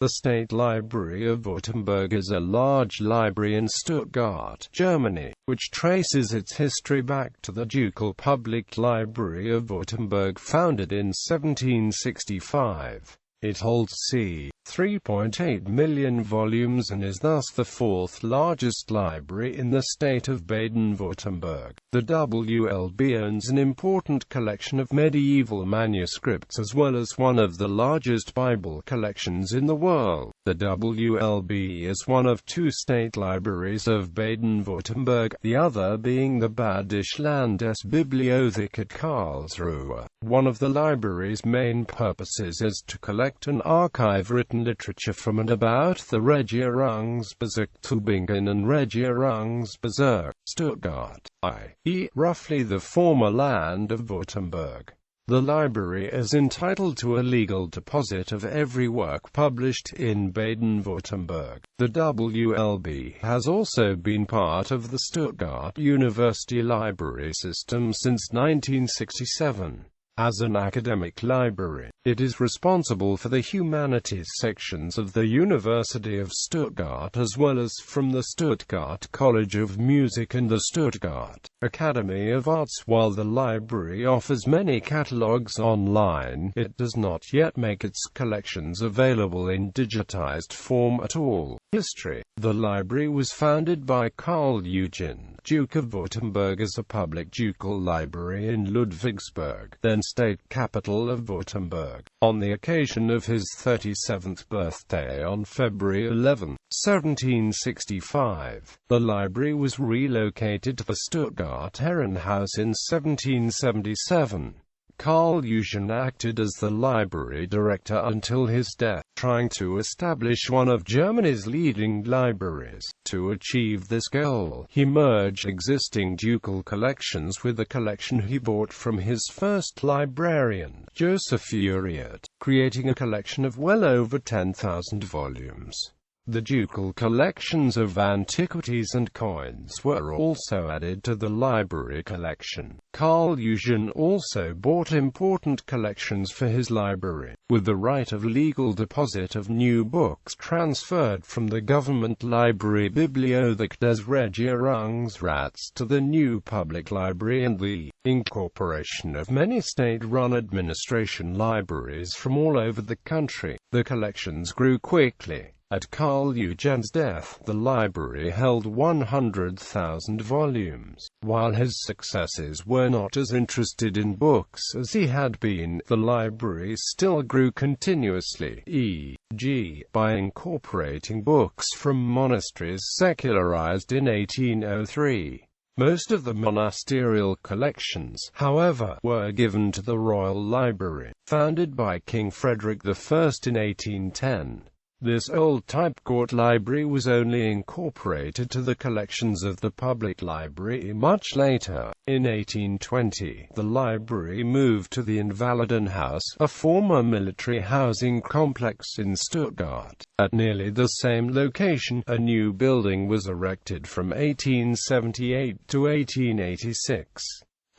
The State Library of Württemberg is a large library in Stuttgart, Germany, which traces its history back to the Ducal Public Library of Württemberg, founded in 1765. It holds c. 3.8 million volumes and is thus the fourth largest library in the state of Baden-Württemberg. The WLB owns an important collection of medieval manuscripts as well as one of the largest Bible collections in the world. The WLB is one of two state libraries of Baden-Württemberg, the other being the Bayerische Landesbibliothek at Karlsruhe. One of the library's main purposes is to collect and archive written literature from and about the Regierungsbezirk Tübingen and Regierungsbezirk Stuttgart, i.e., roughly the former land of Württemberg. The library is entitled to a legal deposit of every work published in Baden-Württemberg. The WLB has also been part of the Stuttgart University library system since 1967. As an academic library, it is responsible for the humanities sections of the University of Stuttgart as well as from the Stuttgart College of Music and the Stuttgart Academy of Arts. While the library offers many catalogues online, it does not yet make its collections available in digitized form at all. History. The library was founded by Karl Eugen, Duke of Württemberg, as a public ducal library in Ludwigsburg, then state capital of Württemberg, on the occasion of his 37th birthday on February 11, 1765. The library was relocated to the Stuttgart Herrenhaus in 1777. Karl Eugen acted as the library director until his death, trying to establish one of Germany's leading libraries. To achieve this goal, he merged existing ducal collections with a collection he bought from his first librarian, Joseph Uriot, creating a collection of well over 10,000 volumes. The ducal collections of antiquities and coins were also added to the library collection. Karl Eugen also bought important collections for his library, with the right of legal deposit of new books transferred from the government library Bibliothek des Regierungsrats to the new public library and the incorporation of many state-run administration libraries from all over the country. The collections grew quickly. At Karl Eugen's death, the library held 100,000 volumes. While his successors were not as interested in books as he had been, the library still grew continuously, e.g., by incorporating books from monasteries secularized in 1803. Most of the monasterial collections, however, were given to the Royal Library, founded by King Frederick I in 1810. This old-type court library was only incorporated to the collections of the public library much later. In 1820, the library moved to the Invalidenhaus, a former military housing complex in Stuttgart. At nearly the same location, a new building was erected from 1878 to 1886.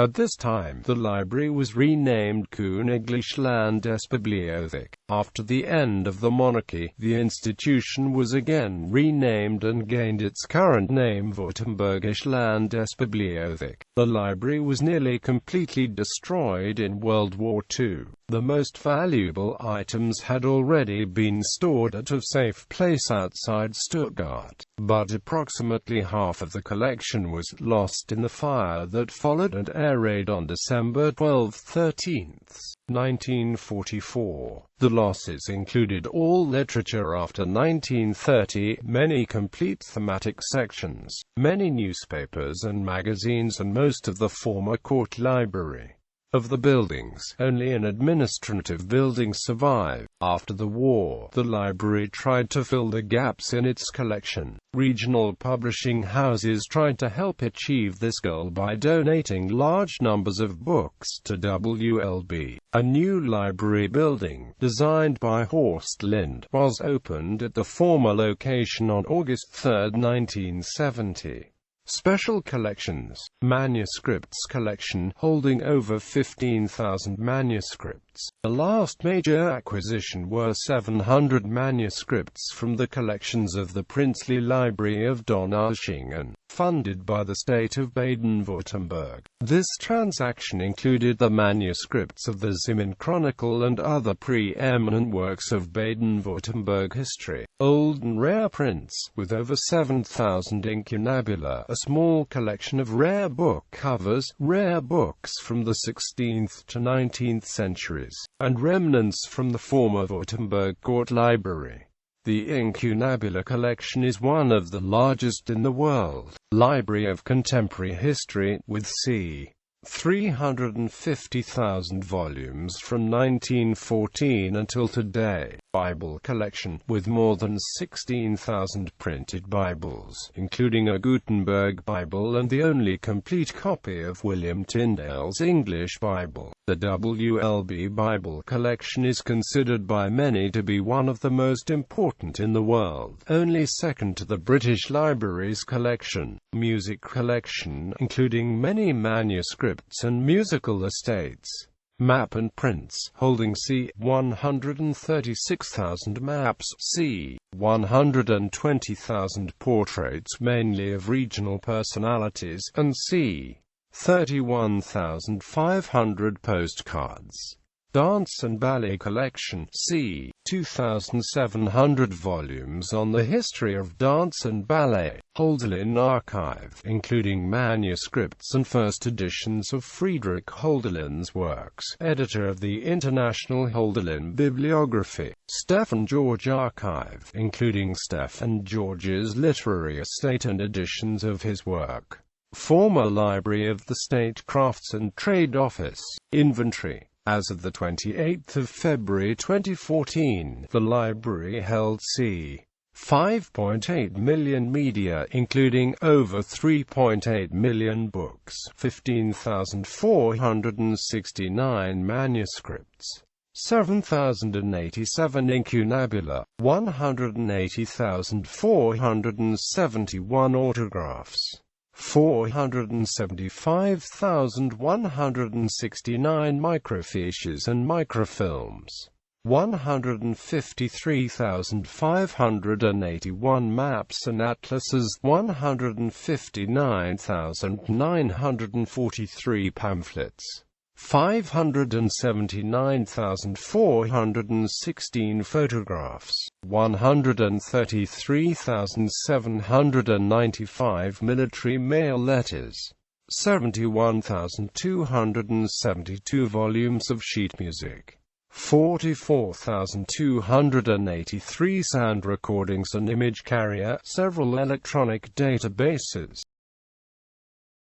At this time, the library was renamed Königliche Landesbibliothek. After the end of the monarchy, the institution was again renamed and gained its current name, Württembergische Landesbibliothek. The library was nearly completely destroyed in World War II. The most valuable items had already been stored at a safe place outside Stuttgart, but approximately half of the collection was lost in the fire that followed and air raid on December 12–13, 1944. The losses included all literature after 1930, many complete thematic sections, many newspapers and magazines, and most of the former court library. Of the buildings, only an administrative building survived. After the war, the library tried to fill the gaps in its collection. Regional publishing houses tried to help achieve this goal by donating large numbers of books to WLB. A new library building, designed by Horst Lind, was opened at the former location on August 3, 1970. Special collections. Manuscripts collection, holding over 15,000 manuscripts. The last major acquisition were 700 manuscripts from the collections of the Princely Library of Donaueschingen, funded by the state of Baden-Württemberg. This transaction included the manuscripts of the Zimmern Chronicle and other pre-eminent works of Baden-Württemberg history. Old and rare prints, with over 7,000 incunabula, a small collection of rare book covers, rare books from the 16th to 19th centuries, and remnants from the former Württemberg court library. The incunabula collection is one of the largest in the world. Library of Contemporary History, with c. 350,000 volumes from 1914 until today. Bible collection, with more than 16,000 printed Bibles, including a Gutenberg Bible and the only complete copy of William Tyndale's English Bible. The WLB Bible collection is considered by many to be one of the most important in the world, only second to the British Library's collection. Music collection, including many manuscripts and musical estates. Map and prints, holding c. 136,000 maps, c. 120,000 portraits mainly of regional personalities, and c. 31,500 postcards. Dance and Ballet Collection, c. 2,700 volumes on the history of dance and ballet. Hölderlin Archive, including manuscripts and first editions of Friedrich Hölderlin's works, editor of the International Hölderlin Bibliography. Stefan George Archive, including Stefan George's literary estate and editions of his work. Former Library of the State Crafts and Trade Office. Inventory. As of the 28th of February 2014, the library held c. 5.8 million media, including over 3.8 million books, 15,469 manuscripts, 7,087 incunabula, 180,471 autographs, 475,169 microfiches and microfilms, 153,581 maps and atlases, 159,943 pamphlets, 579,416 photographs, 133,795 military mail letters, 71,272 volumes of sheet music, 44,283 sound recordings and image carrier, several electronic databases,